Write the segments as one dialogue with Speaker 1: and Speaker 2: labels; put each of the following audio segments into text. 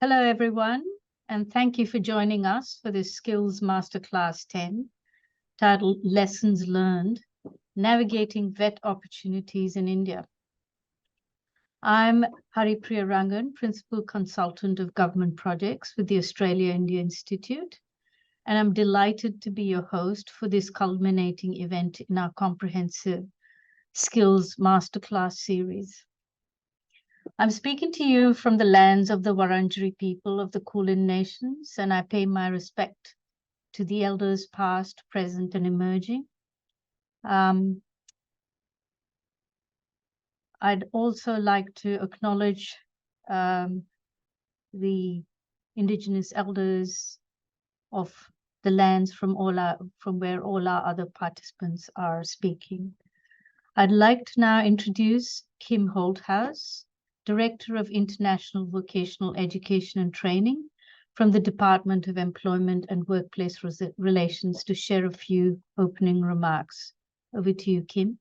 Speaker 1: Hello, everyone, and thank you for joining us for this Skills Masterclass 10, titled Lessons Learned, Navigating Vet Opportunities in India. I'm Haripriya Rangan, Principal Consultant of Government Projects with the Australia-India Institute, and I'm delighted to be your host for this culminating event in our comprehensive Skills Masterclass series. I'm speaking to you from the lands of the Wurundjeri people of the Kulin Nations, and I pay my respect to the elders past, present, and emerging. I'd also like to acknowledge the Indigenous elders of the lands from where all our other participants are speaking. I'd like to now introduce Kim Holthouse, Director of International Vocational Education and Training from the Department of Employment and Workplace Relations, to share a few opening remarks. Over to you, Kim.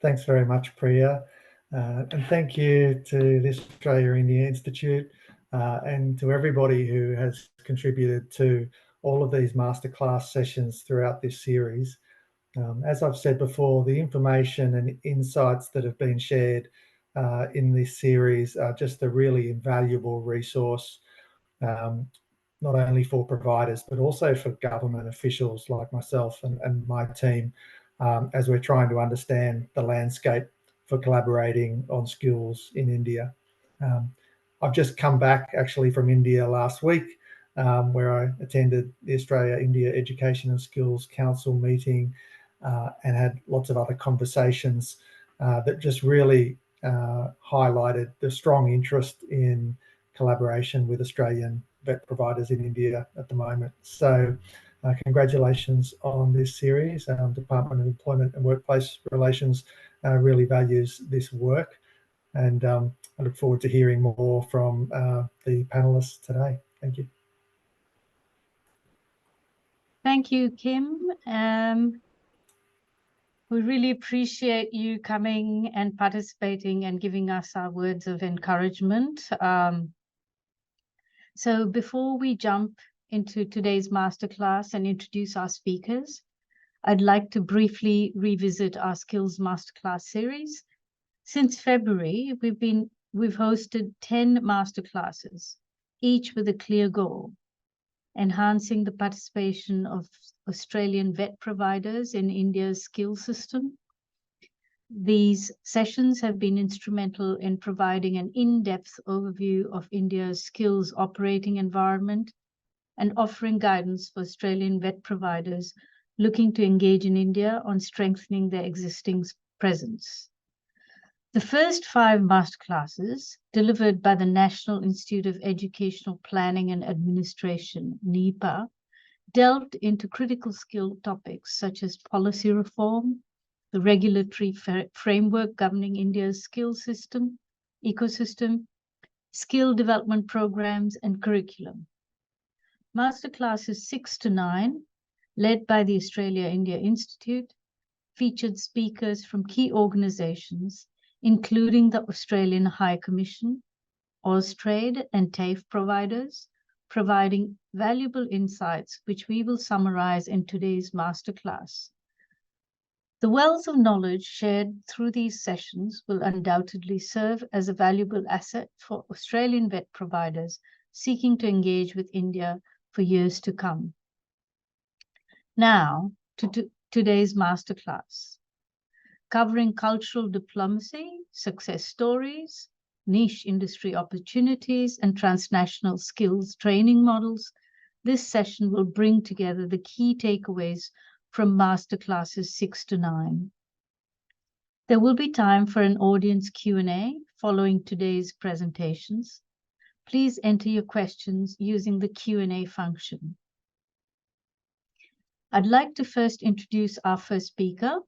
Speaker 2: Thanks very much, Priya. And thank you to the Australia-India Institute and to everybody who has contributed to all of these masterclass sessions throughout this series. As I've said before, the information and insights that have been shared in this series are just a really invaluable resource, not only for providers, but also for government officials like myself and my team, as we're trying to understand the landscape for collaborating on skills in India. I've just come back actually from India last week, where I attended the Australia-India Education and Skills Council meeting and had lots of other conversations that just really highlighted the strong interest in collaboration with Australian vet providers in India at the moment. So congratulations on this series. Department of Employment and Workplace Relations really values this work, and I look forward to hearing more from the panelists today. Thank you.
Speaker 1: Thank you, Kim. We really appreciate you coming and participating and giving us our words of encouragement. So before we jump into today's masterclass and introduce our speakers, I'd like to briefly revisit our Skills Masterclass series. Since February, we've hosted 10 masterclasses, each with a clear goal: enhancing the participation of Australian vet providers in India's skill system. These sessions have been instrumental in providing an in-depth overview of India's skills operating environment and offering guidance for Australian vet providers looking to engage in India on strengthening their existing presence. The first 5 masterclasses, delivered by the National Institute of Educational Planning and Administration, NEPA, delved into critical skill topics such as policy reform, the regulatory framework governing India's skill system, ecosystem, skill development programs, and curriculum. Masterclasses 6 to 9, led by the Australia-India Institute, featured speakers from key organizations, including the Australian High Commission, Austrade, and TAFE providers, providing valuable insights, which we will summarize in today's masterclass. The wealth of knowledge shared through these sessions will undoubtedly serve as a valuable asset for Australian vet providers seeking to engage with India for years to come. Now, to today's masterclass, covering cultural diplomacy, success stories, niche industry opportunities, and transnational skills training models. This session will bring together the key takeaways from masterclasses 6 to 9. There will be time for an audience Q&A following today's presentations. Please enter your questions using the Q&A function. I'd like to first introduce our first speaker,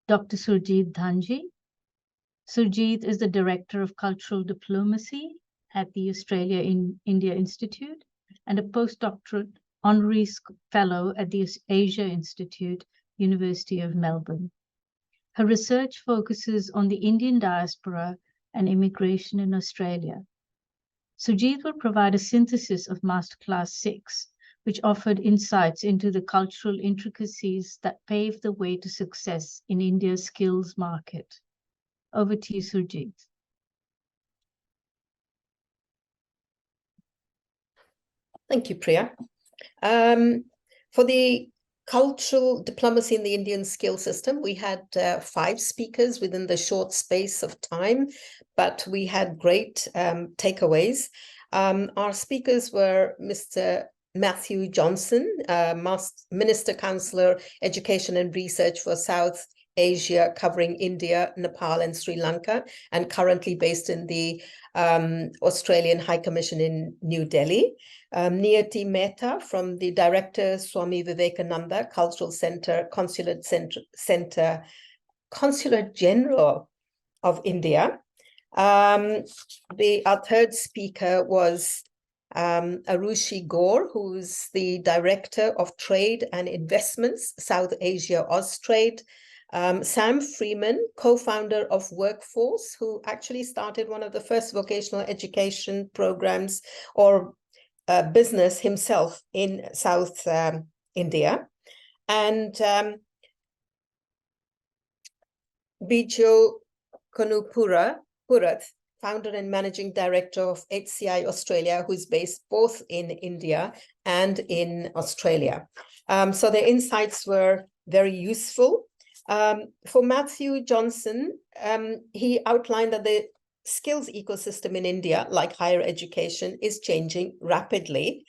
Speaker 1: Dr. Surjit Dhanji. Surjit is the Director of Cultural Diplomacy at the Australia-India Institute and a postdoctoral honorary fellow at the Asia Institute, University of Melbourne. Her research focuses on the Indian diaspora and Immigration in Australia. Sujit will provide a synthesis of Masterclass 6, which offered insights into the cultural intricacies that paved the way to success in India's skills market. Over to you, Sujit.
Speaker 3: Thank you, Priya. For the cultural diplomacy in the Indian skill system, we had 5 speakers within the short space of time, but we had great takeaways. Our speakers were Mr. Matthew Johnson, Minister Counselor, Education and Research for South Asia, covering India, Nepal, and Sri Lanka, and currently based in the Australian High Commission in New Delhi. Niyati Mehta from the Director Swami Vivekananda Cultural Center, Consulate General of India. Our third speaker was Arushi Gore, who's the Director of Trade and Investments, South Asia Austrade. Sam Freeman, co-founder of Workforce, who actually started one of the first vocational education programs or business himself in South India. And Biju Kanupurat, founder and managing director of HCI Australia, who is based both in India and in Australia. So their insights were very useful. For Matthew Johnson, he outlined that the skills ecosystem in India, like higher education, is changing rapidly.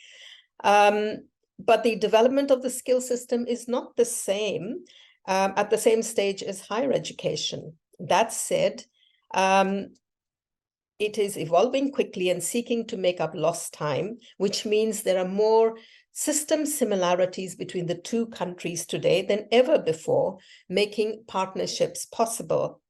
Speaker 3: But the development of the skill system is not the same at the same stage as higher education. That said, it is evolving quickly and seeking to make up lost time, which means there are more system similarities between the two countries today than ever before, making partnerships possible.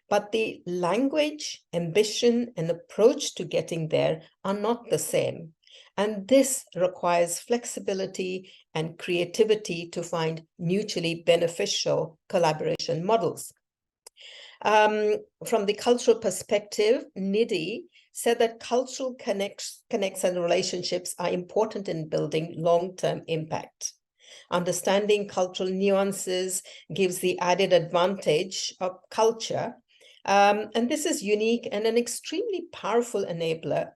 Speaker 3: But the language, ambition, and approach to getting there are not the same. And this requires flexibility and creativity to find mutually beneficial collaboration models. From the cultural perspective, Nidhi said that cultural connects and relationships are important in building long-term impact. Understanding cultural nuances gives the added advantage of culture. And this is unique and an extremely powerful enabler.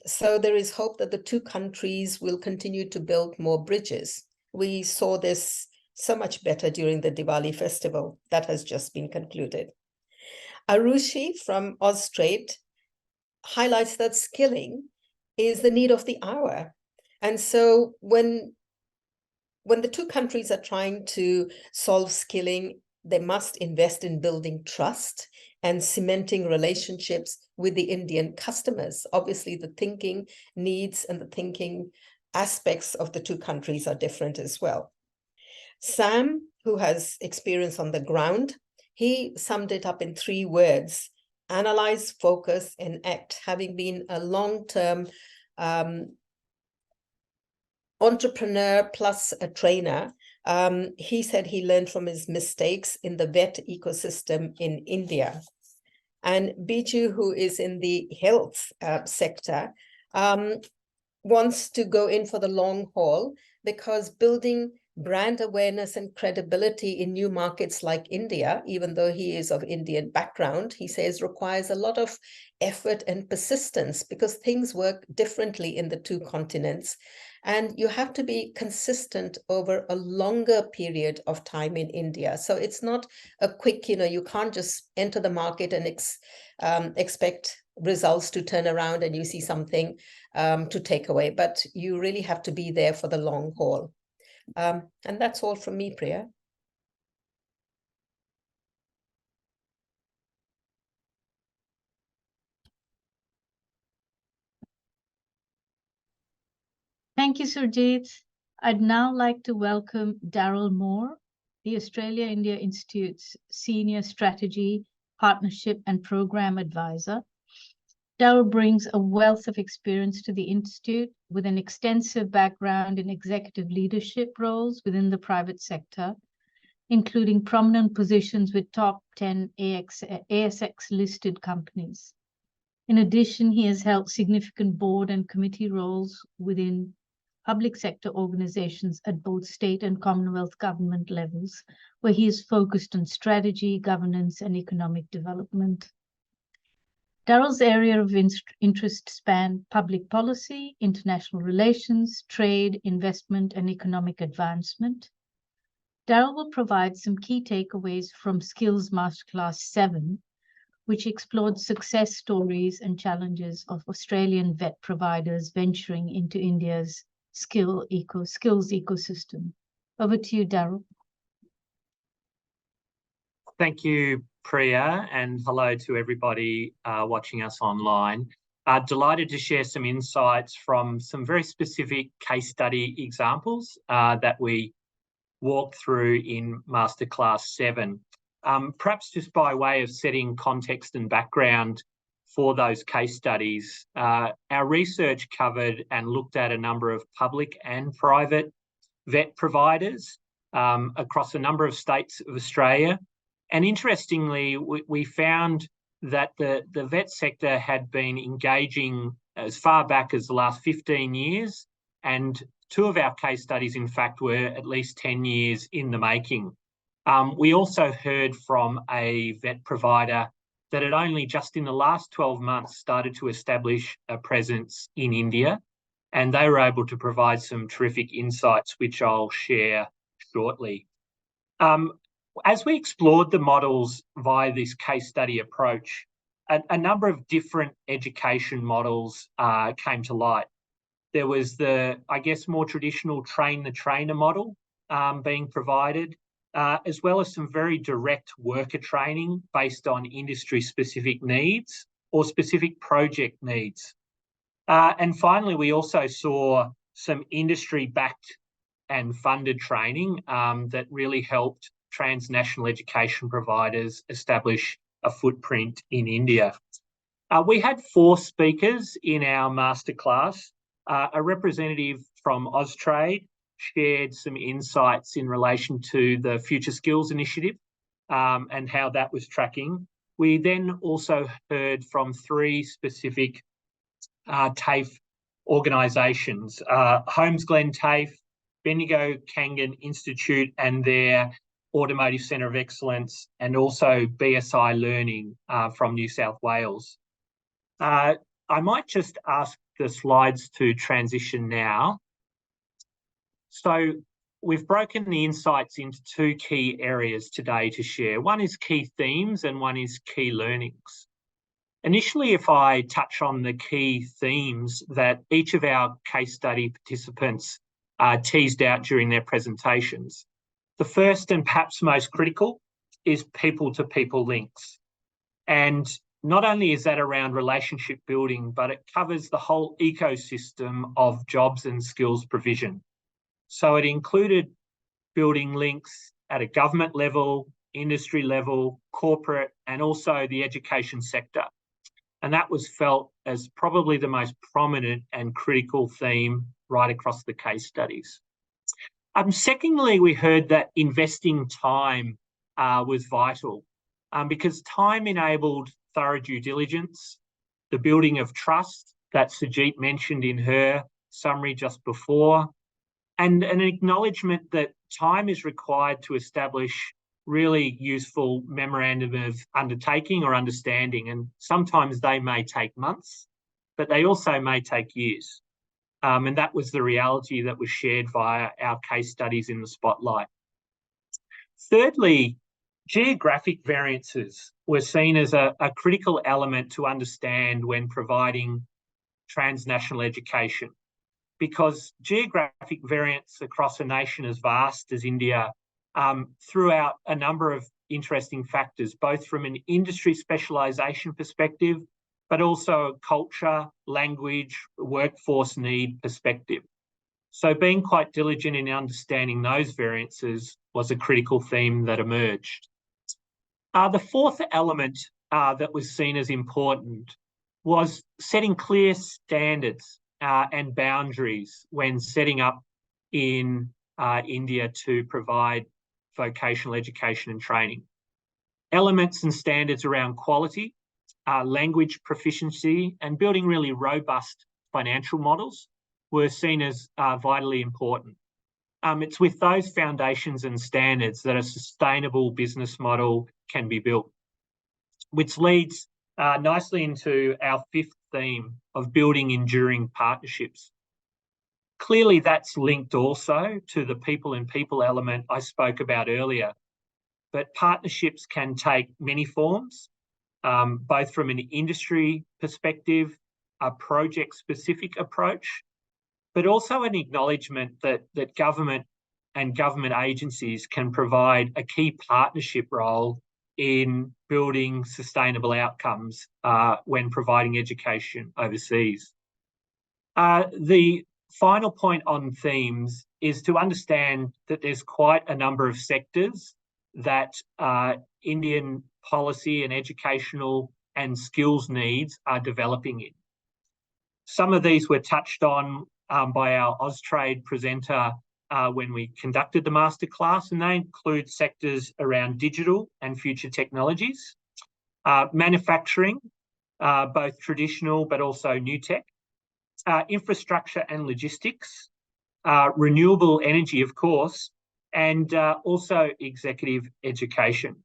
Speaker 3: So there is hope that the two countries will continue to build more bridges. We saw this so much better during the Diwali festival that has just been concluded. Arushi from Austrade highlights that skilling is the need of the hour. And so when the two countries are trying to solve skilling, they must invest in building trust and cementing relationships with the Indian customers. Obviously, the thinking needs and the thinking aspects of the two countries are different as well. Sam, who has experience on the ground, he summed it up in 3 words: analyze, focus, and act. Having been a long-term entrepreneur plus a trainer, he said he learned from his mistakes in the vet ecosystem in India. And Biju, who is in the health sector, wants to go in for the long haul, because building brand awareness and credibility in new markets like India, even though he is of Indian background, he says requires a lot of effort and persistence, because things work differently in the two continents. And you have to be consistent over a longer period of time in India. So it's not a quick, you can't just enter the market and expect results to turn around and you see something to take away. But you really have to be there for the long haul. And that's all from me, Priya.
Speaker 1: Thank you, Surjit. I'd now like to welcome Daryl Moore, the Australia-India Institute's Senior Strategy, Partnership and Program Advisor. Daryl brings a wealth of experience to the Institute with an extensive background in executive leadership roles within the private sector, including prominent positions with top 10 ASX-listed companies. In addition, he has held significant board and committee roles within public sector organizations at both state and Commonwealth government levels, where he is focused on strategy, governance, and economic development. Darryl's area of interest span public policy, international relations, trade, investment, and economic advancement. Darryl will provide some key takeaways from Skills Masterclass 7, which explored success stories and challenges of Australian vet providers venturing into India's skills ecosystem. Over to you, Darryl.
Speaker 4: Thank you, Priya, and hello to everybody watching us online. Delighted to share some insights from some very specific case study examples that we walked through in Masterclass 7. Perhaps just by way of setting context and background for those case studies, our research covered and looked at a number of public and private vet providers across a number of states of Australia. And interestingly, we found that the vet sector had been engaging as far back as the last 15 years, and two of our case studies, in fact, were at least 10 years in the making. We also heard from a vet provider that had only just in the last 12 months started to establish a presence in India, and they were able to provide some terrific insights, which I'll share shortly. As we explored the models via this case study approach, a number of different education models came to light. There was the, I guess, more traditional train-the-trainer model being provided, as well as some very direct worker training based on industry-specific needs or specific project needs. And finally, we also saw some industry-backed and funded training that really helped transnational education providers establish a footprint in India. We had 4 speakers in our masterclass. A representative from Austrade shared some insights in relation to the Future Skills Initiative and how that was tracking. We then also heard from 3 specific TAFE organisations, Holmes Glen TAFE, Bendigo Kangan Institute and their Automotive Centre of Excellence, and also BSI Learning from New South Wales. I might just ask the slides to transition now. So we've broken the insights into 2 key areas today to share. One is key themes and one is key learnings. Initially, if I touch on the key themes that each of our case study participants teased out during their presentations. The first and perhaps most critical is people-to-people links. And not only is that around relationship building, but it covers the whole ecosystem of jobs and skills provision. So it included building links at a government level, industry level, corporate, and also the education sector. And that was felt as probably the most prominent and critical theme right across the case studies. Secondly, we heard that investing time was vital because time enabled thorough due diligence, the building of trust that Sajit mentioned in her summary just before, and an acknowledgement that time is required to establish really useful memorandum of undertaking or understanding. And sometimes they may take months, but they also may take years. And that was the reality that was shared via our case studies in the spotlight. Thirdly, geographic variances were seen as a critical element to understand when providing transnational education, because geographic variance across a nation as vast as India threw out a number of interesting factors, both from an industry specialisation perspective, but also a culture, language, workforce need perspective. So being quite diligent in understanding those variances was a critical theme that emerged. The fourth element that was seen as important was setting clear standards and boundaries when setting up in India to provide vocational education and training. Elements and standards around quality, language proficiency, and building really robust financial models were seen as vitally important. It's with those foundations and standards that a sustainable business model can be built, which leads nicely into our fifth theme of building enduring partnerships. Clearly, that's linked also to the people and people element I spoke about earlier. But partnerships can take many forms, both from an industry perspective, a project-specific approach, but also an acknowledgement that government and government agencies can provide a key partnership role in building sustainable outcomes when providing education overseas. The final point on themes is to understand that there's quite a number of sectors that Indian policy and educational and skills needs are developing in. Some of these were touched on by our Austrade presenter when we conducted the masterclass, and they include sectors around digital and future technologies, manufacturing, both traditional but also new tech, infrastructure and logistics, renewable energy, of course, and also executive education.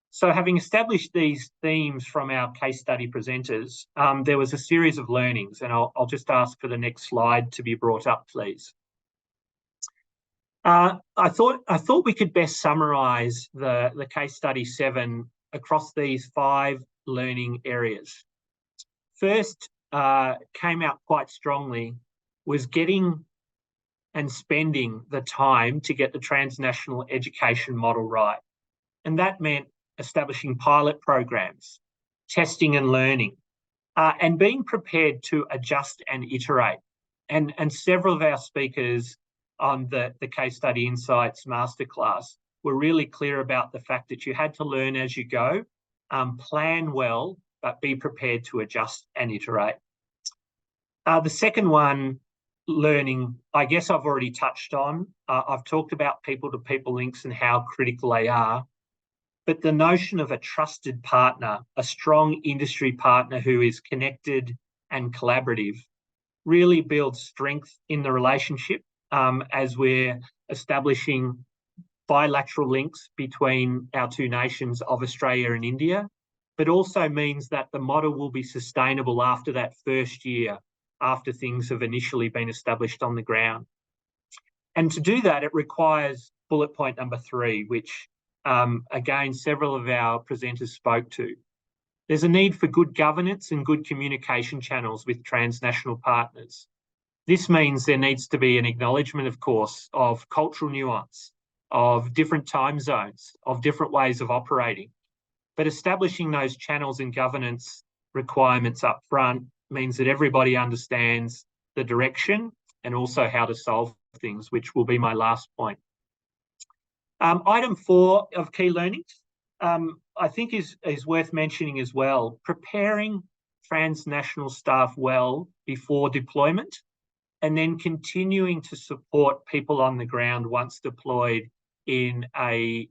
Speaker 4: So having established these themes from our case study presenters, there was a series of learnings, and I'll just ask for the next slide to be brought up, please. I thought we could best summarise the case study 7 across these 5 learning areas. First, came out quite strongly was getting and spending the time to get the transnational education model right. And that meant establishing pilot programs, testing and learning, and being prepared to adjust and iterate. And several of our speakers on the Case Study Insights Masterclass were really clear about the fact that you had to learn as you go, plan well, but be prepared to adjust and iterate. The second one, learning, I guess I've already touched on. I've talked about people-to-people links and how critical they are. But the notion of a trusted partner, a strong industry partner who is connected and collaborative, really builds strength in the relationship as we're establishing bilateral links between our two nations of Australia and India, but also means that the model will be sustainable after that first year, after things have initially been established on the ground. And to do that, it requires bullet point number 3, which again, several of our presenters spoke to. There's a need for good governance and good communication channels with transnational partners. This means there needs to be an acknowledgement, of course, of cultural nuance, of different time zones, of different ways of operating. But establishing those channels and governance requirements up front means that everybody understands the direction and also how to solve things, which will be my last point. Item 4 of key learnings, I think is worth mentioning as well. Preparing transnational staff well before deployment, and then continuing to support people on the ground once deployed in a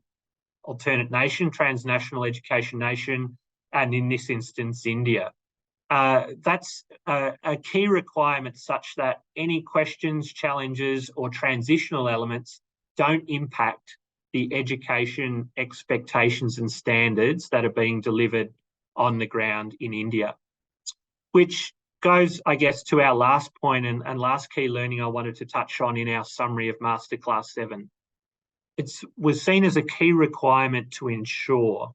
Speaker 4: alternate nation, transnational education nation, and in this instance, India. That's a key requirement such that any questions, challenges, or transitional elements don't impact the education expectations and standards that are being delivered on the ground in India. Which goes, I guess, to our last point and last key learning I wanted to touch on in our summary of Masterclass 7. It was seen as a key requirement to ensure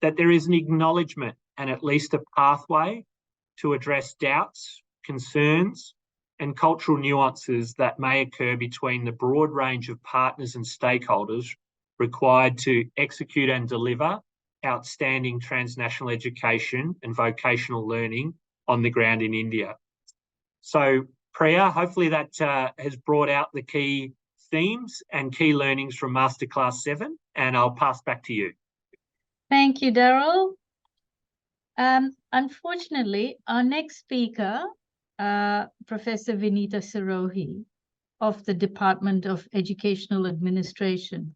Speaker 4: that there is an acknowledgement and at least a pathway to address doubts, concerns, and cultural nuances that may occur between the broad range of partners and stakeholders required to execute and deliver outstanding transnational education and vocational learning on the ground in India. So, Priya, hopefully that has brought out the key themes and key learnings from Masterclass 7, and I'll pass back to you.
Speaker 1: Thank you, Daryl. Unfortunately, our next speaker, Professor Vinita Sirohi of the Department of Educational Administration,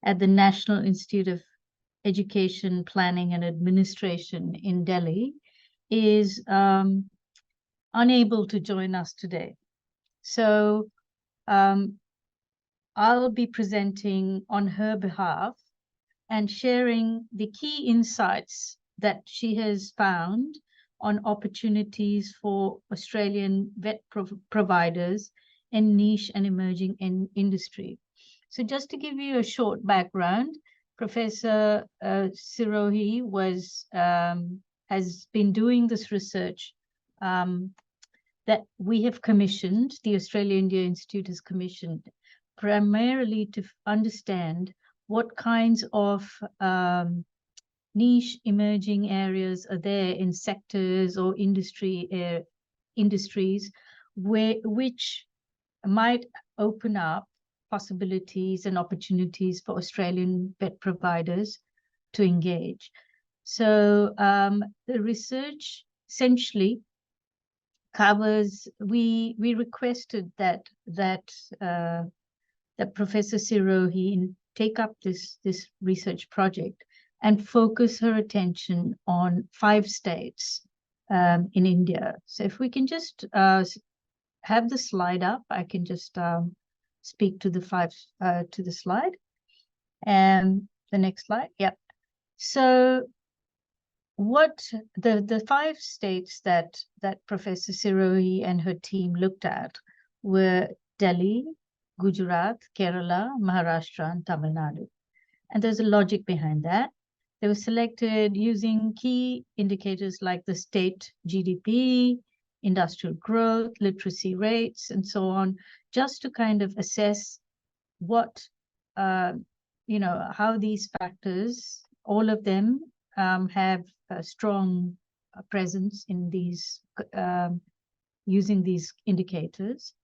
Speaker 1: at the National Institute of Education, Planning and Administration in Delhi, is unable to join us today. So I'll be presenting on her behalf and sharing the key insights that she has found on opportunities for Australian vet providers in niche and emerging industry. So just to give you a short background, Professor Sirohi has been doing this research that we have commissioned, the Australia India Institute has commissioned, primarily to understand what kinds of niche emerging areas are there in sectors or industries which might open up possibilities and opportunities for Australian vet providers to engage. So the research essentially covers, we requested that Professor Sirohi take up this research project and focus her attention on 5 states in India. So if we can just have the slide up, I can just speak to the slide. And the next slide, yep. So what the 5 states that Professor Sirohi and her team looked at were Delhi, Gujarat, Kerala, Maharashtra, and Tamil Nadu. And there's a logic behind that. They were selected using key indicators like the state GDP, industrial growth, literacy rates, and so on, just to kind of assess what, how these factors, all of them have a strong presence in these, using these indicators.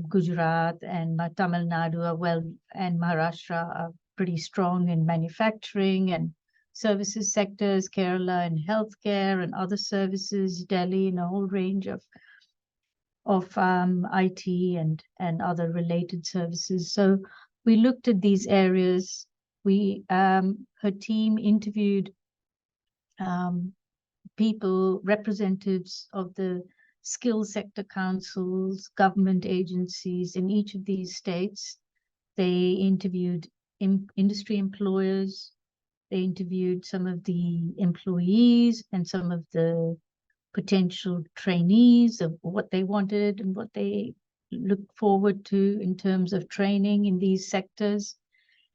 Speaker 1: Gujarat and Tamil Nadu are and Maharashtra are pretty strong in manufacturing and services sectors, Kerala in healthcare and other services, Delhi in a whole range of IT and other related services. So we looked at these areas. Her team interviewed people, representatives of the skill sector councils, government agencies in each of these states. They interviewed industry employers. They interviewed some of the employees and some of the potential trainees of what they wanted and what they look forward to in terms of training in these sectors.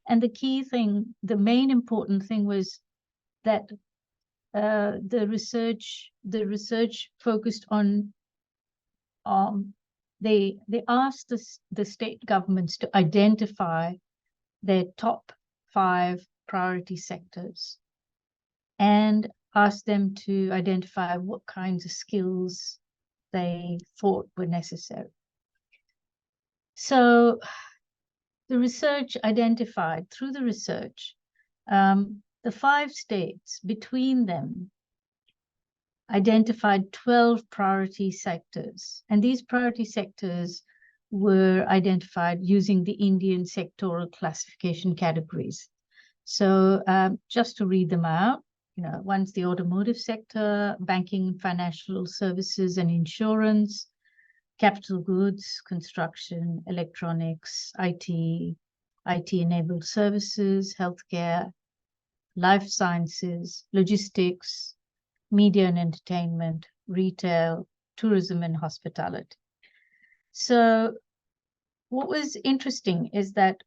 Speaker 1: And the key thing, the main important thing was that the research focused on they asked the state governments to identify their top 5 priority sectors and asked them to identify what kinds of skills they thought were necessary. So the research identified, through the research, the 5 states between them identified 12 priority sectors. And these priority sectors were identified using the Indian sectoral classification categories. So just to read them out, one's the automotive sector, banking, financial services and insurance, capital goods, construction, electronics, IT-enabled services, healthcare, life sciences, logistics, media and entertainment, retail, tourism and hospitality. So what was interesting is that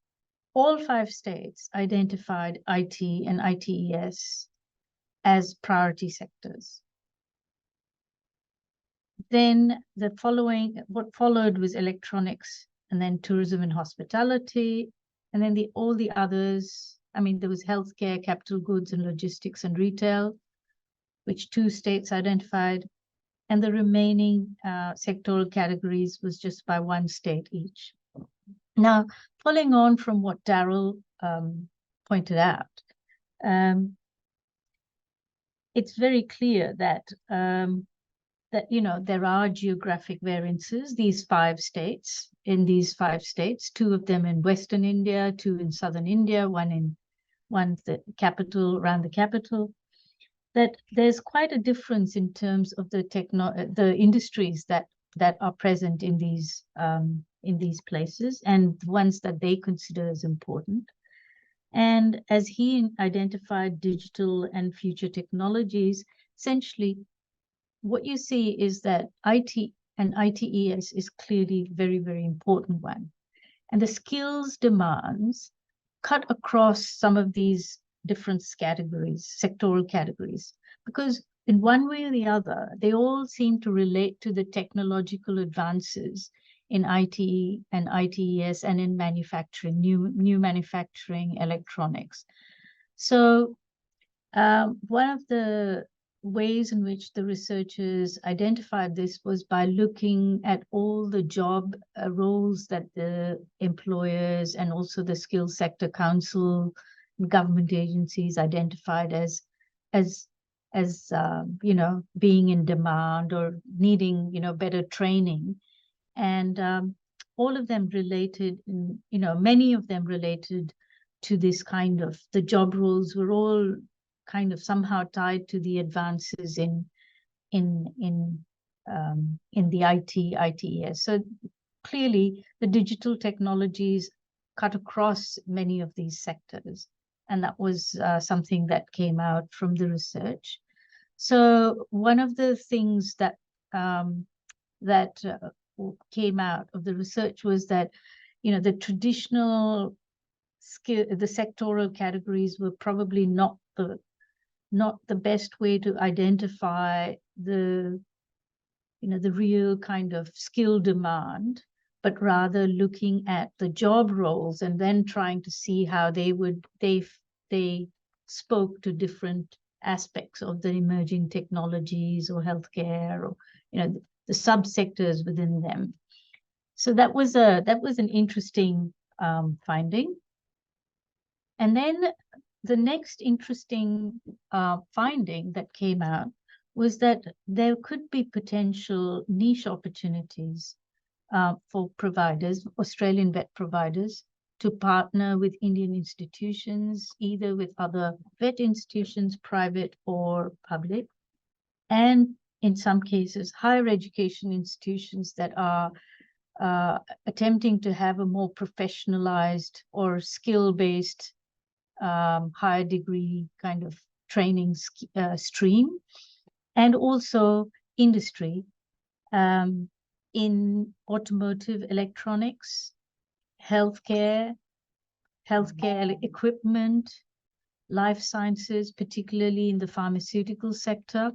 Speaker 1: all 5 states identified IT and ITES as priority sectors. Then what followed was electronics, and then tourism and hospitality, and then all the others. I mean, there was healthcare, capital goods and logistics and retail, which 2 states identified, and the remaining sectoral categories was just by 1 state each. Now, following on from what Daryl pointed out, it's very clear that that, you know, there are geographic variances. These 5 states, in these 5 states, 2 of them in Western India, 2 in Southern India, one the capital, around the capital, that there's quite a difference in terms of the industries that are present in these places, and the ones that they consider as important. And as he identified digital and future technologies, essentially what you see is that IT and ITES is clearly very, very important one. And the skills demands cut across some of these different categories, sectoral categories, because in one way or the other, they all seem to relate to the technological advances in IT and ITES and in manufacturing, new manufacturing, electronics. So one of the ways in which the researchers identified this was by looking at all the job roles that the employers and also the Skills Sector Council, government agencies identified as you know, being in demand or needing, you know, better training. And all of them related, you know, many of them related to this kind of, the job roles were all kind of somehow tied to the advances in the ITES. So clearly the digital technologies cut across many of these sectors, and that was something that came out from the research. So one of the things that came out of the research was that, you know, the traditional the sectoral categories were probably not the best way to identify the, you know, the real kind of skill demand, but rather looking at the job roles and then trying to see how they spoke to different aspects of the emerging technologies or healthcare, or, you know, the subsectors within them. So that was an interesting finding. And then the next interesting finding that came out was that there could be potential niche opportunities for providers, Australian vet providers, to partner with Indian institutions, either with other vet institutions, private or public, and in some cases, higher education institutions that are attempting to have a more professionalized or skill-based higher degree kind of training stream, and also industry in automotive electronics, healthcare equipment, life sciences, particularly in the pharmaceutical sector,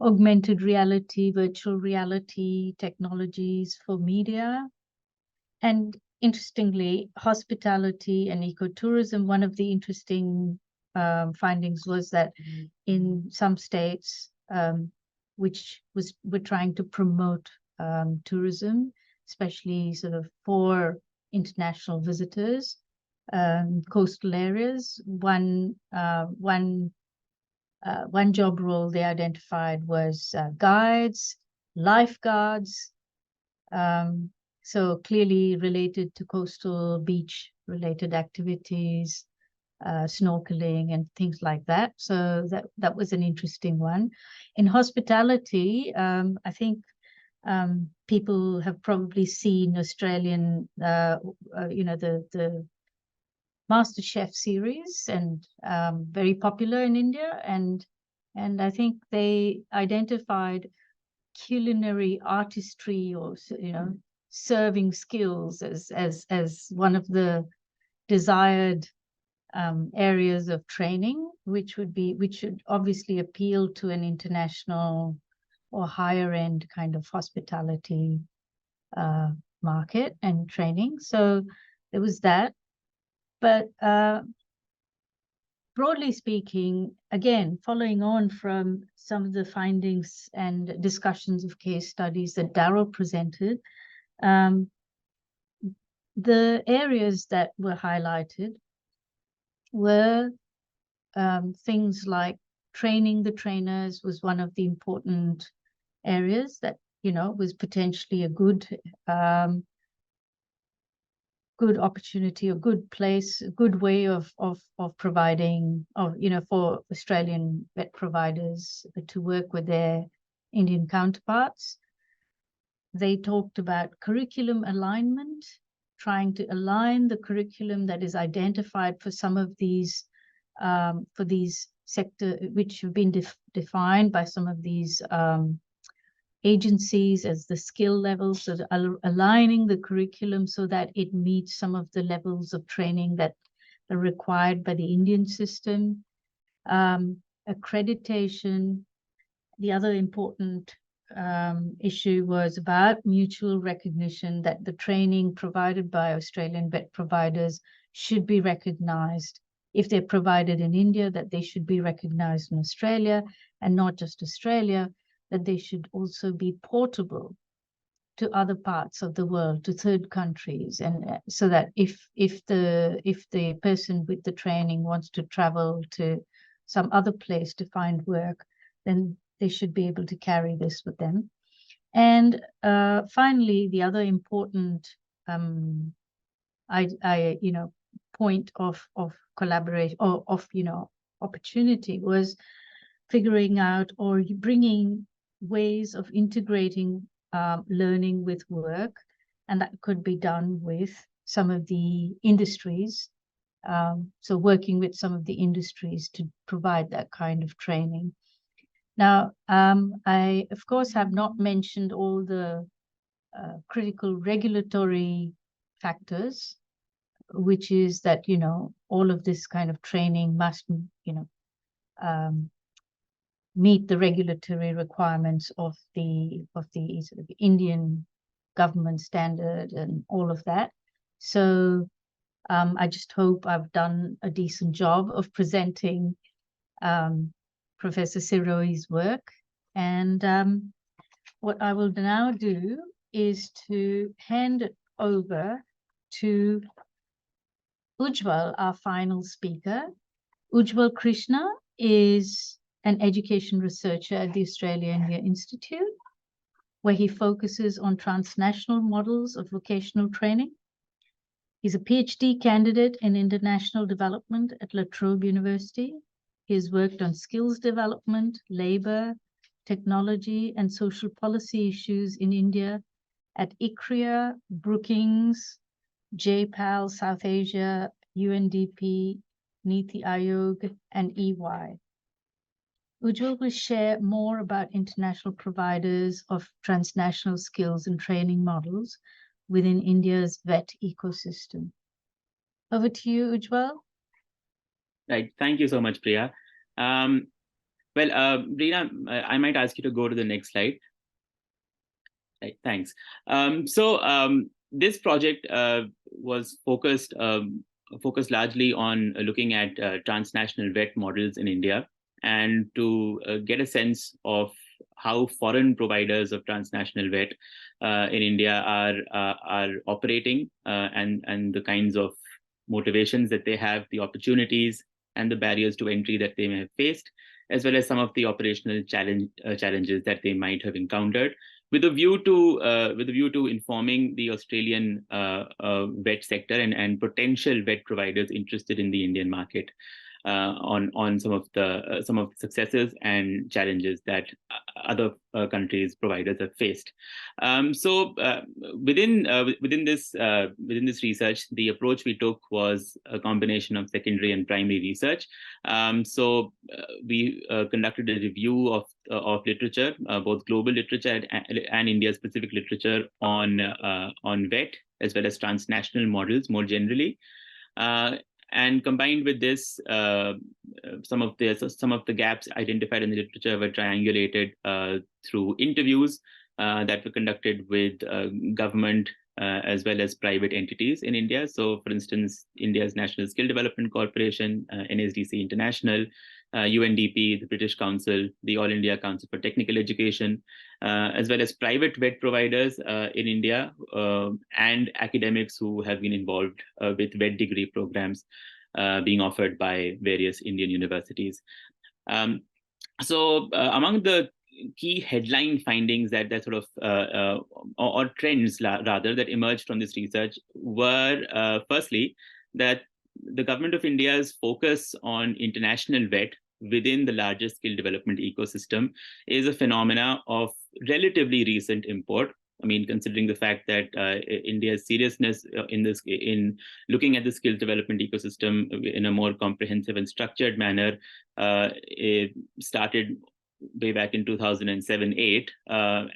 Speaker 1: augmented reality, virtual reality technologies for media, and interestingly, hospitality and ecotourism. One of the interesting findings was that in some states, which were trying to promote tourism, especially sort of for international visitors, coastal areas, one job role they identified was guides, lifeguards, so clearly related to coastal beach related activities, snorkeling and things like that. So that was an interesting one. In hospitality, I think people have probably seen Australian, you know, the MasterChef series, and very popular in India. And I think they identified culinary artistry, or, you know, serving skills as one of the desired areas of training, which should obviously appeal to an international or higher end kind of hospitality market and training. So there was that. But broadly speaking, again, following on from some of the findings and discussions of case studies that Daryl presented, the areas that were highlighted were things like training the trainers was one of the important areas that, was potentially a good opportunity, a good place, a good way of providing, for Australian vet providers to work with their Indian counterparts. They talked about curriculum alignment, trying to align the curriculum that is identified for some of these, for these sector, which have been defined by some of these agencies as the skill levels, so aligning the curriculum so that it meets some of the levels of training that are required by the Indian system. Accreditation. The other important issue was about mutual recognition, that the training provided by Australian vet providers should be recognized. If they're provided in India, that they should be recognized in Australia, and not just Australia, that they should also be portable to other parts of the world, to third countries, and so that if the person with the training wants to travel to some other place to find work, then they should be able to carry this with them. And finally, the other important point of collaboration, or of opportunity, was figuring out or bringing ways of integrating learning with work, and that could be done with some of the industries. So working with some of the industries to provide that kind of training. Now, I, of course, have not mentioned all the critical regulatory factors, which is that, all of this kind of training must, meet the regulatory requirements of the sort of Indian government standard and all of that. So I just hope I've done a decent job of presenting Professor Siroi's work. And what I will now do is to hand it over to Ujjwal, our final speaker. Ujjwal Krishna is an education researcher at the Australia India Institute, where he focuses on transnational models of vocational training. He's a PhD candidate in international development at La Trobe University. He has worked on skills development, labor, technology, and social policy issues in India at ICRIA, Brookings, JPAL, South Asia, UNDP, Niti Aayog, and EY. Ujjwal will share more about international providers of transnational skills and training models within India's vet ecosystem. Over to you, Ujjwal.
Speaker 5: Right. Thank you so much, Priya. Rina, I might ask you to go to the next slide. Right. Thanks. This project was focused largely on looking at transnational vet models in India, and to get a sense of how foreign providers of transnational vet in India are operating, and the kinds of motivations that they have, the opportunities and the barriers to entry that they may have faced, as well as some of the operational challenges that they might have encountered, with a view to informing the Australian vet sector and potential vet providers interested in the Indian market on some of the successes and challenges that other countries' providers have faced. Within this research, the approach we took was a combination of secondary and primary research. We conducted a review of literature, both global literature and India-specific literature on vet, as well as transnational models more generally. And combined with this, some of the gaps identified in the literature were triangulated through interviews that were conducted with government as well as private entities in India. So, for instance, India's National Skill Development Corporation, NSDC International, UNDP, the British Council, the All India Council for Technical Education, as well as private vet providers in India, and academics who have been involved with vet degree programs being offered by various Indian universities. So among the key headline findings that sort of or trends rather that emerged from this research were firstly that the government of India's focus on international vet within the larger skill development ecosystem is a phenomena of relatively recent import. I mean, considering the fact that India's seriousness in looking at the skills development ecosystem in a more comprehensive and structured manner it started way back in 2007-8,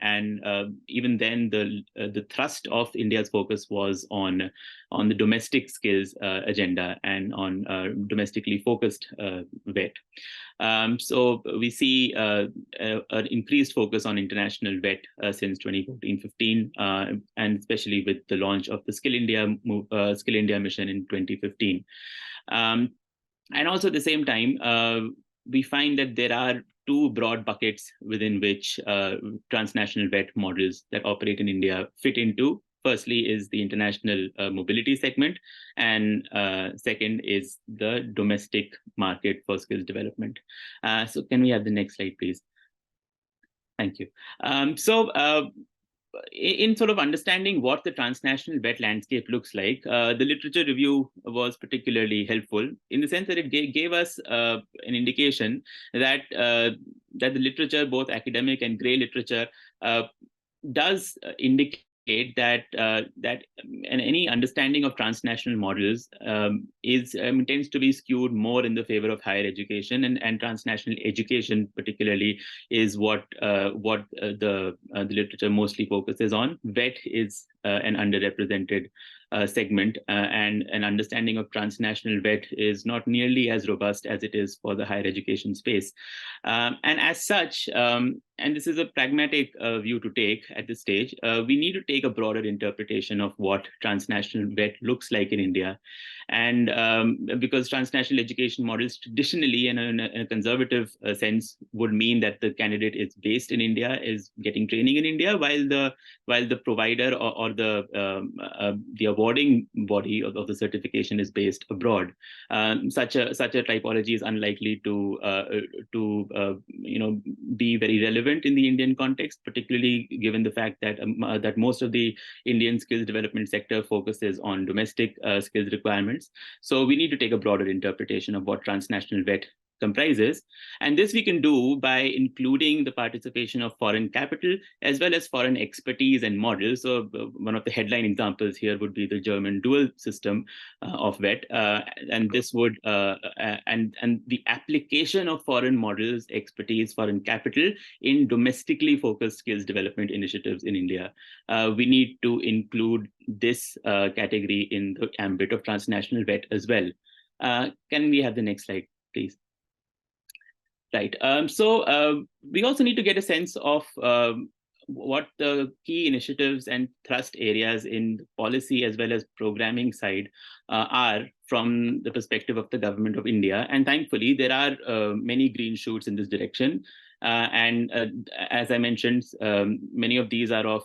Speaker 5: and even then the thrust of India's focus was on the domestic skills agenda and on domestically focused vet. So we see an increased focus on international vet since 2014-15, and especially with the launch of the Skill India mission in 2015. And also at the same time, we find that there are two broad buckets within which transnational vet models that operate in India fit into. Firstly is the international mobility segment, and second is the domestic market for skills development. So can we have the next slide, please? Thank you. In sort of understanding what the transnational vet landscape looks like, the literature review was particularly helpful in the sense that it gave us an indication that that the literature, both academic and gray literature, does indicate that any understanding of transnational models tends to be skewed more in the favor of higher education, and transnational education particularly is what the literature mostly focuses on. Vet is an underrepresented segment, and an understanding of transnational vet is not nearly as robust as it is for the higher education space. And as such, and this is a pragmatic view to take at this stage, we need to take a broader interpretation of what transnational vet looks like in India. And because transnational education models traditionally, in a conservative sense, would mean that the candidate is based in India, is getting training in India, while the provider or the awarding body of the certification is based abroad. Such a typology is unlikely to be very relevant in the Indian context, particularly given the fact that that most of the Indian skills development sector focuses on domestic skills requirements. So we need to take a broader interpretation of what transnational vet comprises. And this we can do by including the participation of foreign capital as well as foreign expertise and models. So one of the headline examples here would be the German dual system of vet, and this would and the application of foreign models, expertise, foreign capital in domestically focused skills development initiatives in India. We need to include this category in the ambit of transnational vet as well. Can we have the next slide, please? Right. So we also need to get a sense of what the key initiatives and thrust areas in policy as well as programming side are from the perspective of the government of India. And thankfully, there are many green shoots in this direction. And as I mentioned, many of these are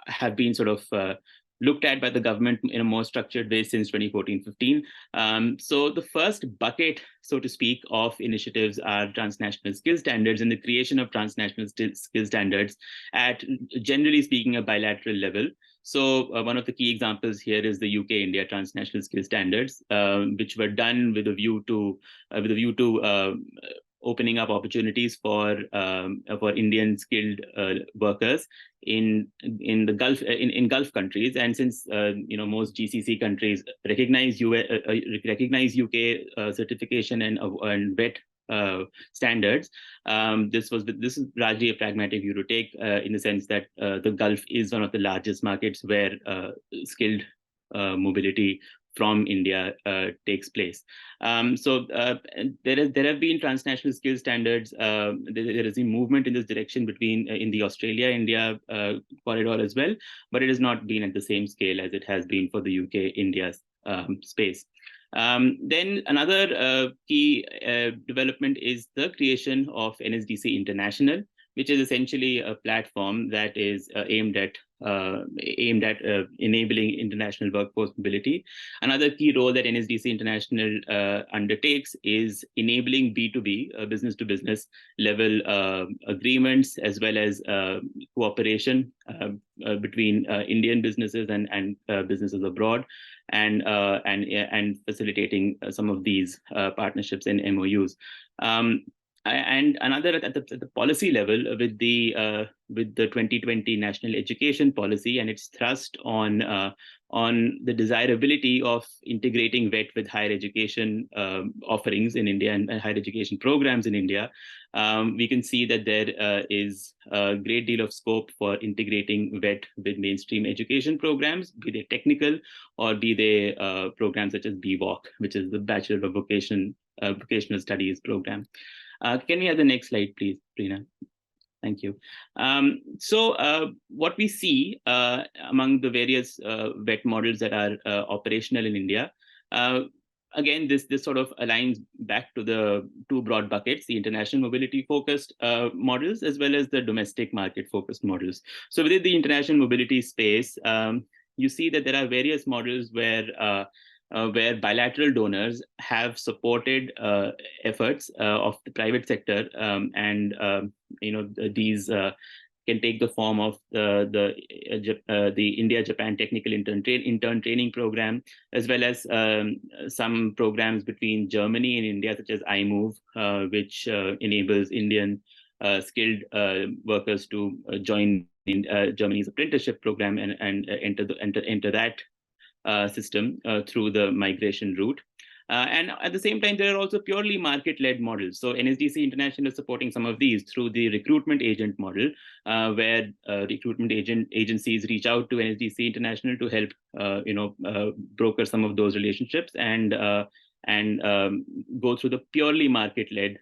Speaker 5: have been sort of looked at by the government in a more structured way since 2014-15. So the first bucket, so to speak, of initiatives are transnational skills standards and the creation of transnational skills standards at, generally speaking, a bilateral level. So one of the key examples here is the UK-India transnational skills standards, which were done with a view to opening up opportunities for Indian skilled workers in the Gulf in Gulf countries. And since most GCC countries recognize UK certification and vet standards, this is largely a pragmatic view to take in the sense that the Gulf is one of the largest markets where skilled mobility from India takes place. So there have been transnational skills standards. There is a movement in this direction between in the Australia-India corridor as well, but it has not been at the same scale as it has been for the UK-India space. Then another key development is the creation of NSDC International, which is essentially a platform that is aimed at aimed at enabling international workforce mobility. Another key role that NSDC International undertakes is enabling B2B, business to business level agreements, as well as cooperation between Indian businesses and businesses abroad, and facilitating some of these partnerships and MOUs. And another at the policy level, with the 2020 National Education Policy and its thrust on the desirability of integrating VET with higher education offerings in India and higher education programs in India, we can see that there is a great deal of scope for integrating VET with mainstream education programs, be they technical or be they programs such as BVOC, which is the Bachelor of Vocational Studies program. Can we have the next slide, please, Preena? Thank you. So what we see among the various VET models that are operational in India, again, this sort of aligns back to the two broad buckets, the international mobility focused models, as well as the domestic market focused models. So within the international mobility space, you see that there are various models where bilateral donors have supported efforts of the private sector, and these can take the form of the India-Japan Technical Intern Training Program, as well as some programs between Germany and India, such as iMove, which enables Indian skilled workers to join in Germany's apprenticeship program and enter that system through the migration route. And at the same time, there are also purely market-led models. So NSDC International is supporting some of these through the recruitment agent model, where recruitment agencies reach out to NSDC International to help broker some of those relationships and go through the purely market-led,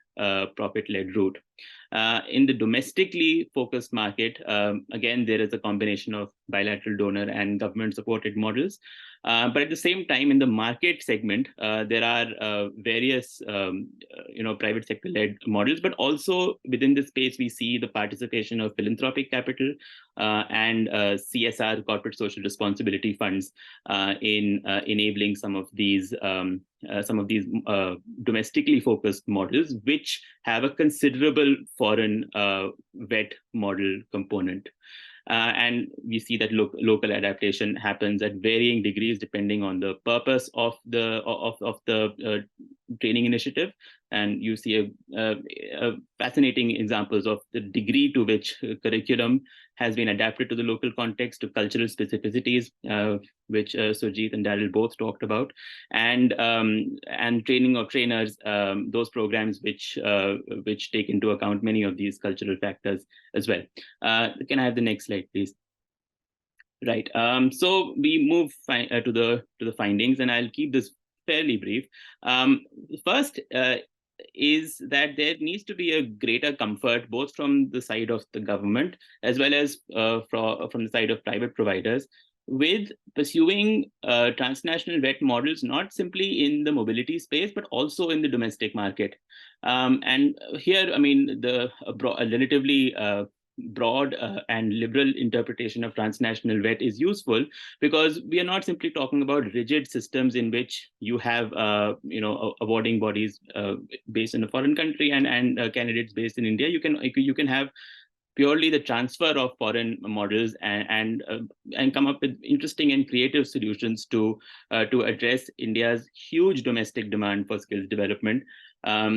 Speaker 5: profit-led route. In the domestically focused market, again, there is a combination of bilateral donor and government-supported models. But at the same time, in the market segment, there are various private sector-led models, but also within this space, we see the participation of philanthropic capital and CSR, corporate social responsibility funds, in enabling some of these domestically focused models, which have a considerable foreign VET model component. And we see that local adaptation happens at varying degrees depending on the purpose of the training initiative. And you see a fascinating examples of the degree to which curriculum has been adapted to the local context, to cultural specificities, which Surjit and Daryl both talked about, and training of trainers, those programs which take into account many of these cultural factors as well. Can I have the next slide, please? Right. So we move to the findings, and I'll keep this fairly brief. First is that there needs to be a greater comfort, both from the side of the government as well as from the side of private providers, with pursuing transnational VET models, not simply in the mobility space, but also in the domestic market. And here, I mean, a relatively broad and liberal interpretation of transnational VET is useful, because we are not simply talking about rigid systems in which you have awarding bodies based in a foreign country and candidates based in India. You can have purely the transfer of foreign models and come up with interesting and creative solutions to address India's huge domestic demand for skills development.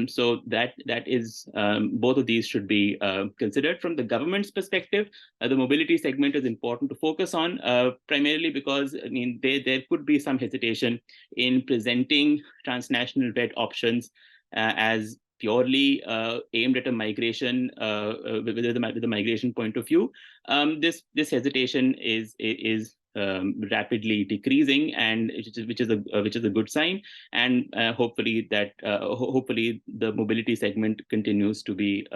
Speaker 5: So that is both of these should be considered. From the government's perspective, the mobility segment is important to focus on, primarily because, I mean, there could be some hesitation in presenting transnational VET options as purely aimed at a migration, with the migration point of view. This hesitation is rapidly decreasing, and which is a good sign, and hopefully the mobility segment continues to be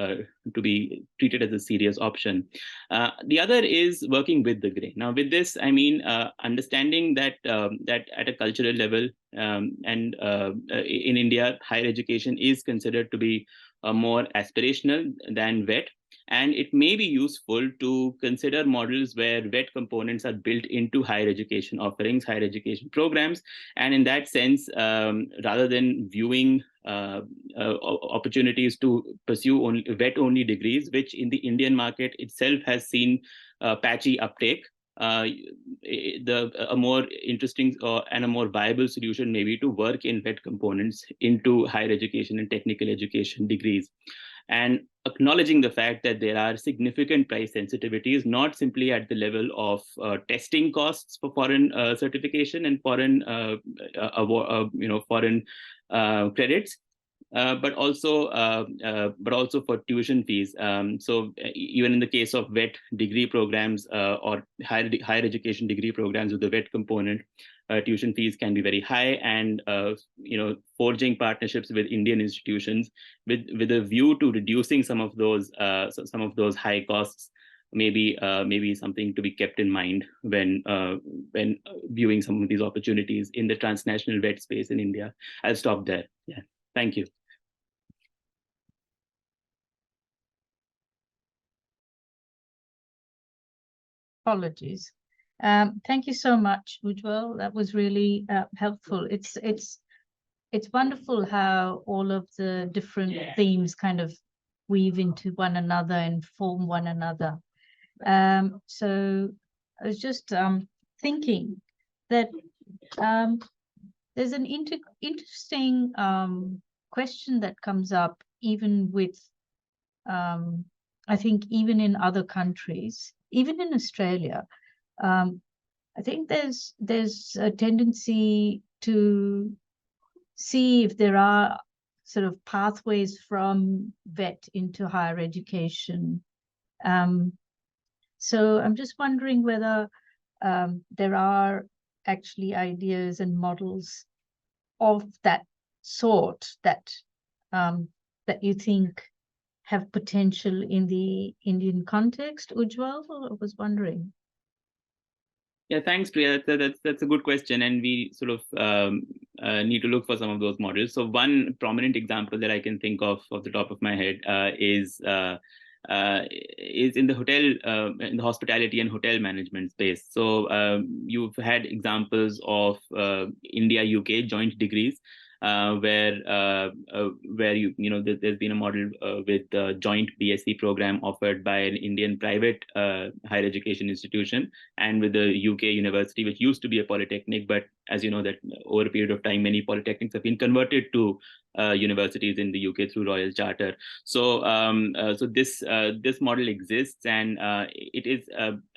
Speaker 5: treated as a serious option. The other is working with the grain. Now, with this, I mean understanding that at a cultural level, and in India, higher education is considered to be more aspirational than VET. And it may be useful to consider models where VET components are built into higher education offerings, higher education programs. And in that sense, rather than viewing opportunities to pursue only VET-only degrees, which in the Indian market itself has seen patchy uptake, a more interesting and a more viable solution maybe to work in VET components into higher education and technical education degrees. And acknowledging the fact that there are significant price sensitivities, not simply at the level of testing costs for foreign certification and foreign foreign credits, but also for tuition fees. So even in the case of VET degree programs or higher education degree programs with the VET component, tuition fees can be very high, and forging partnerships with Indian institutions with a view to reducing some of those high costs maybe something to be kept in mind when viewing some of these opportunities in the transnational VET space in India. I'll stop there. Yeah, thank you.
Speaker 1: Apologies. Thank you so much, Ujjwal. That was really helpful. It's wonderful how all of the different themes kind of weave into one another and form one another. So I was just thinking that there's an interesting question that comes up even with, I think even in other countries, even in Australia. I think there's a tendency to see if there are sort of pathways from VET into higher education. So I'm just wondering whether there are actually ideas and models of that sort that you think have potential in the Indian context, Ujjwal? I was wondering.
Speaker 5: Yeah, thanks, Priya. That's a good question, and we sort of need to look for some of those models. So one prominent example that I can think of off the top of my head is in the hospitality and hotel management space. So you've had examples of India-UK joint degrees, where there's been a model with the joint BSc program offered by an Indian private higher education institution and with the UK university, which used to be a polytechnic, but as you know that over a period of time, many polytechnics have been converted to universities in the UK through Royal Charter. So this model exists, and it is,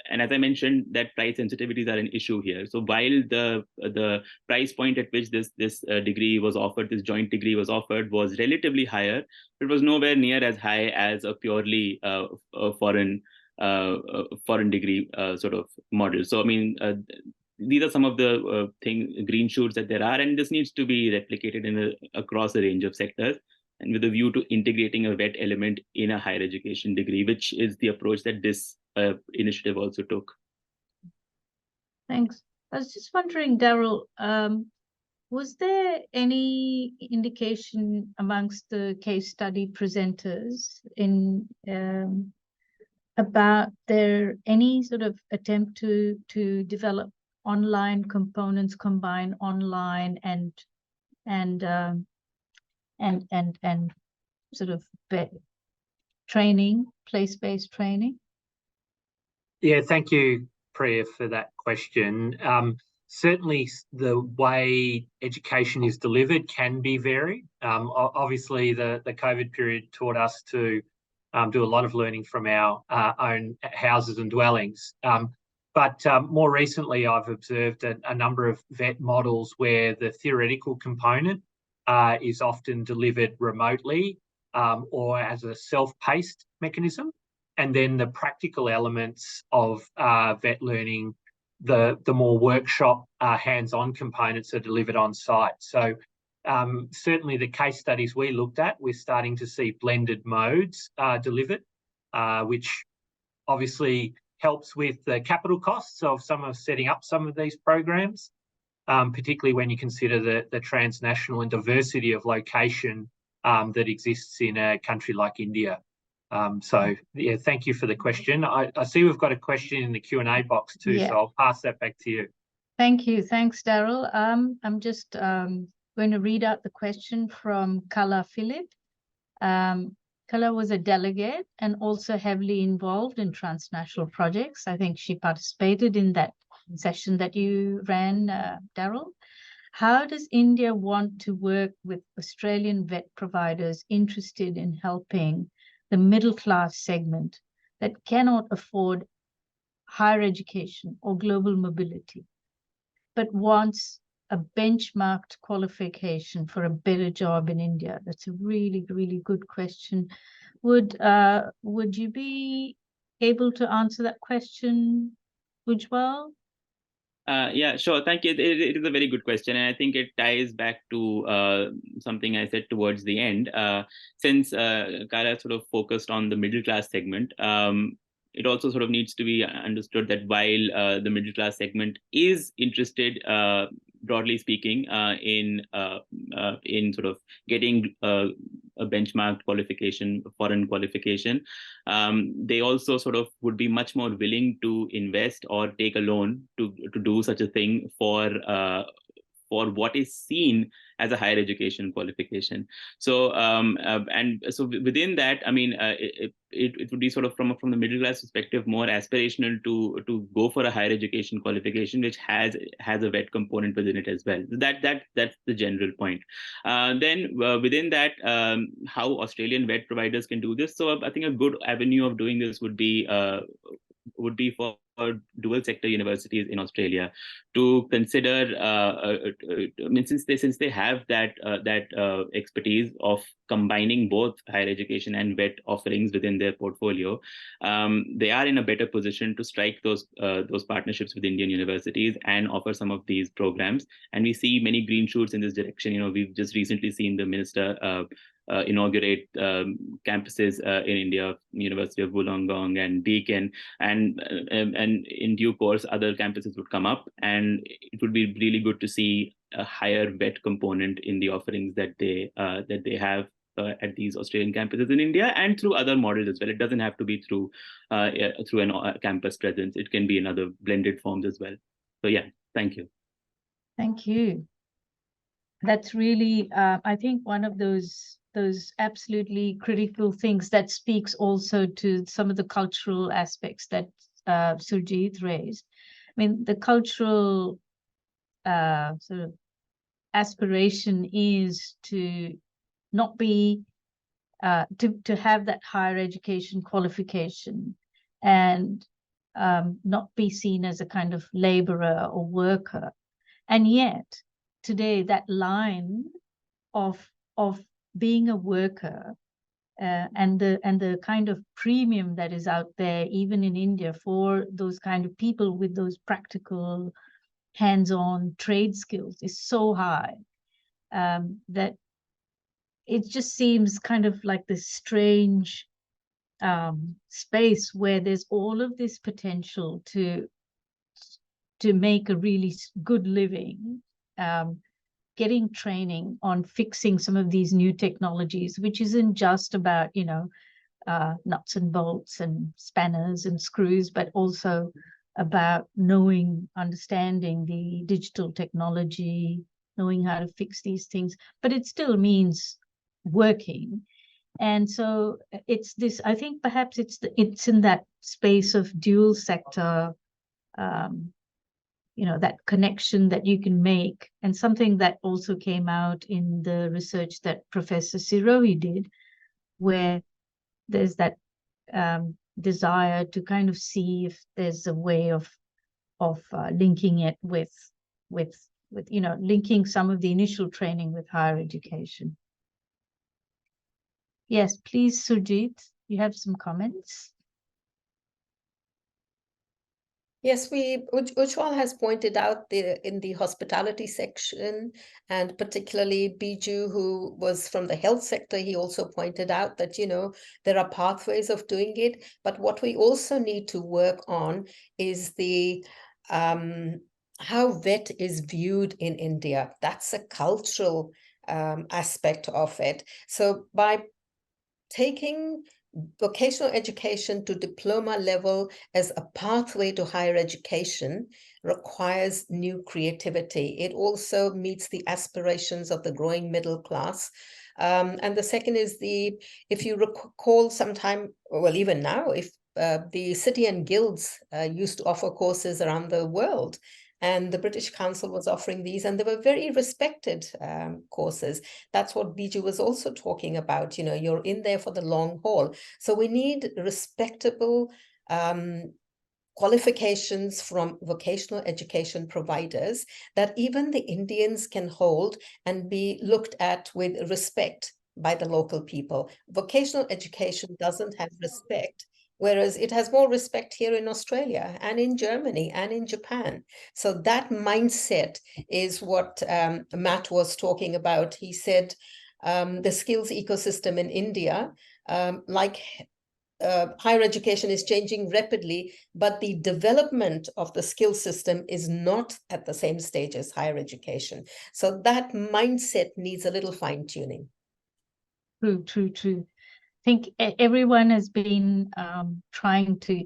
Speaker 5: and as I mentioned, that price sensitivities are an issue here. So while the price point at which this degree was offered, this joint degree was offered, was relatively higher, it was nowhere near as high as a purely foreign degree sort of model. So I mean, these are some of the green shoots that there are, and this needs to be replicated across a range of sectors, and with a view to integrating a VET element in a higher education degree, which is the approach that this initiative also took.
Speaker 1: Thanks. I was just wondering, Daryl, was there any indication amongst the case study presenters in about any sort of attempt to develop online components, combine online and sort of training, place-based training?
Speaker 4: Yeah, thank you, Priya, for that question. Certainly the way education is delivered can be varied. Obviously, the COVID period taught us to do a lot of learning from our own houses and dwellings. But more recently, I've observed a number of VET models where the theoretical component is often delivered remotely or as a self-paced mechanism. And then the practical elements of VET learning, the more workshop hands-on components are delivered on site. So certainly the case studies we looked at, we're starting to see blended modes delivered, which obviously helps with the capital costs of setting up some of these programs, particularly when you consider the transnational and diversity of location that exists in a country like India. So yeah, thank you for the question. I see we've got a question in the Q&A box too,
Speaker 1: Yeah.
Speaker 4: so I'll pass that back to you.
Speaker 1: Thank you. Thanks, Daryl. I'm just going to read out the question from Kala Philip. Kala was a delegate and also heavily involved in transnational projects. I think she participated in that session that you ran, Daryl. How does India want to work with Australian vet providers interested in helping the middle class segment that cannot afford higher education or global mobility, but wants a benchmarked qualification for a better job in India? That's a really, really good question. Would you be able to answer that question, Ujwal?
Speaker 5: Yeah, sure. Thank you. It is a very good question. And I think it ties back to something I said towards the end. Since Kara sort of focused on the middle class segment, it also sort of needs to be understood that while the middle class segment is interested, broadly speaking, in sort of getting a benchmarked qualification, foreign qualification, they also sort of would be much more willing to invest or take a loan to do such a thing for what is seen as a higher education qualification. So and so within that, I mean, it would be sort of from the middle class perspective more aspirational to go for a higher education qualification which has a vet component within it as well. That's the general point. Then within that, how Australian vet providers can do this. So I think a good avenue of doing this would be for dual sector universities in Australia to consider. I mean, since they have that expertise of combining both higher education and vet offerings within their portfolio, they are in a better position to strike those partnerships with Indian universities and offer some of these programs. And we see many green shoots in this direction. You know, we've just recently seen the minister inaugurate campuses in India, University of Wollongong and Deakin, and in due course other campuses would come up, and it would be really good to see a higher vet component in the offerings that they have at these Australian campuses in India, and through other models as well. It doesn't have to be through a campus presence. It can be in other blended forms as well. So yeah, thank you.
Speaker 1: Thank you. That's really, I think, one of those absolutely critical things that speaks also to some of the cultural aspects that Surjit raised. I mean, the cultural sort of aspiration is to not be to have that higher education qualification and not be seen as a kind of laborer or worker. And yet today that line of being a worker and the kind of premium that is out there, even in India, for those kind of people with those practical hands-on trade skills is so high that it just seems kind of like this strange space where there's all of this potential to make a really good living, getting training on fixing some of these new technologies, which isn't just about, you know, nuts and bolts and spanners and screws, but also about understanding the digital technology, knowing how to fix these things, but it still means working. And so it's this, I think perhaps it's in that space of dual sector, you know, that connection that you can make, and something that also came out in the research that Professor Sirohi did, where there's that desire to kind of see if there's a way of linking it with you know, linking some of the initial training with higher education. Yes, please, Surjit, you have some comments.
Speaker 3: Yes, Ujwal has pointed out in the hospitality section, and particularly Biju, who was from the health sector, he also pointed out that, you know, there are pathways of doing it. But what we also need to work on is the how vet is viewed in India. That's a cultural aspect of it. So by taking vocational education to diploma level as a pathway to higher education requires new creativity. It also meets the aspirations of the growing middle class. And the second is if you recall sometime, well, even now, if the city and guilds used to offer courses around the world, and the British Council was offering these, and they were very respected courses. That's what Biju was also talking about. You're in there for the long haul. So we need respectable qualifications from vocational education providers that even the Indians can hold and be looked at with respect by the local people. Vocational education doesn't have respect, whereas it has more respect here in Australia and in Germany and in Japan. So that mindset is what Matt was talking about. He said the skills ecosystem in India, higher education is changing rapidly, but the development of the skill system is not at the same stage as higher education. So that mindset needs a little fine-tuning.
Speaker 1: True. I think everyone has been trying to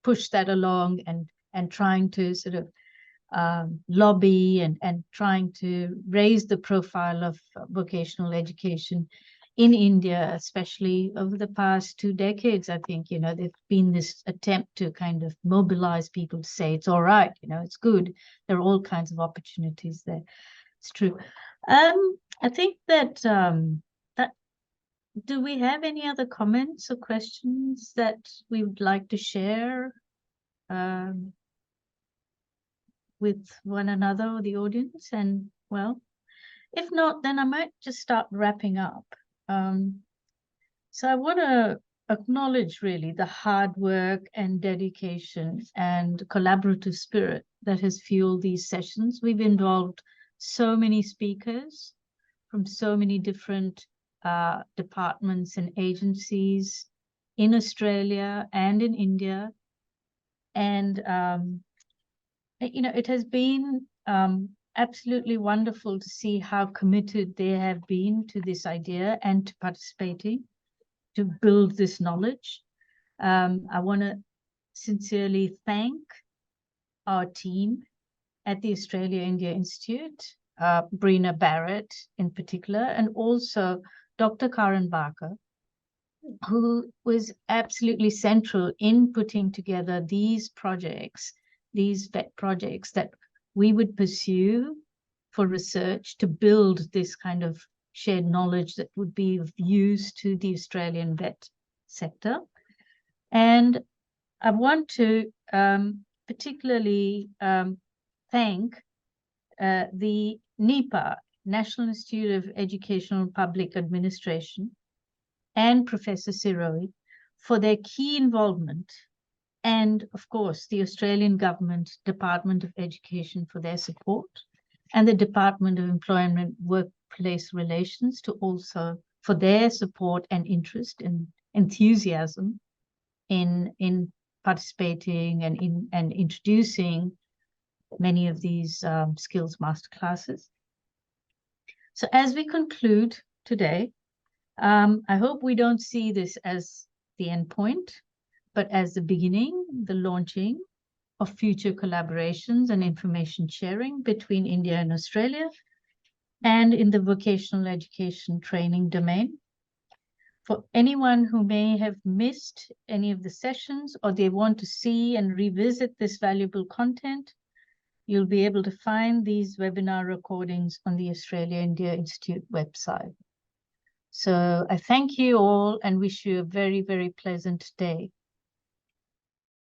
Speaker 1: push that along and trying to sort of lobby and trying to raise the profile of vocational education in India, especially over the past 2 decades. I think, there's been this attempt to kind of mobilize people to say, it's all right, it's good. There are all kinds of opportunities there. It's true. I think that, do we have any other comments or questions that we would like to share with one another or the audience? And well, if not, then I might just start wrapping up. So I want to acknowledge really the hard work and dedication and collaborative spirit that has fueled these sessions. We've involved so many speakers from so many different departments and agencies in Australia and in India. And, it has been absolutely wonderful to see how committed they have been to this idea and to participating to build this knowledge. I want to sincerely thank our team at the Australia-India Institute, Brina Barrett in particular, and also Dr. Karen Barker, who was absolutely central in putting together these projects, these VET projects that we would pursue for research to build this kind of shared knowledge that would be of use to the Australian VET sector. And I want to particularly thank the NIPA, National Institute of Educational Public Administration, and Professor Sirohi for their key involvement, and of course the Australian Government Department of Education for their support, and the Department of Employment Workplace Relations to also for their support and interest and enthusiasm in participating and introducing many of these skills masterclasses. So as we conclude today, I hope we don't see this as the end point, but as the beginning, the launching of future collaborations and information sharing between India and Australia, and in the vocational education training domain. For anyone who may have missed any of the sessions or they want to see and revisit this valuable content, you'll be able to find these webinar recordings on the Australia-India Institute website. So I thank you all and wish you a very, very pleasant day.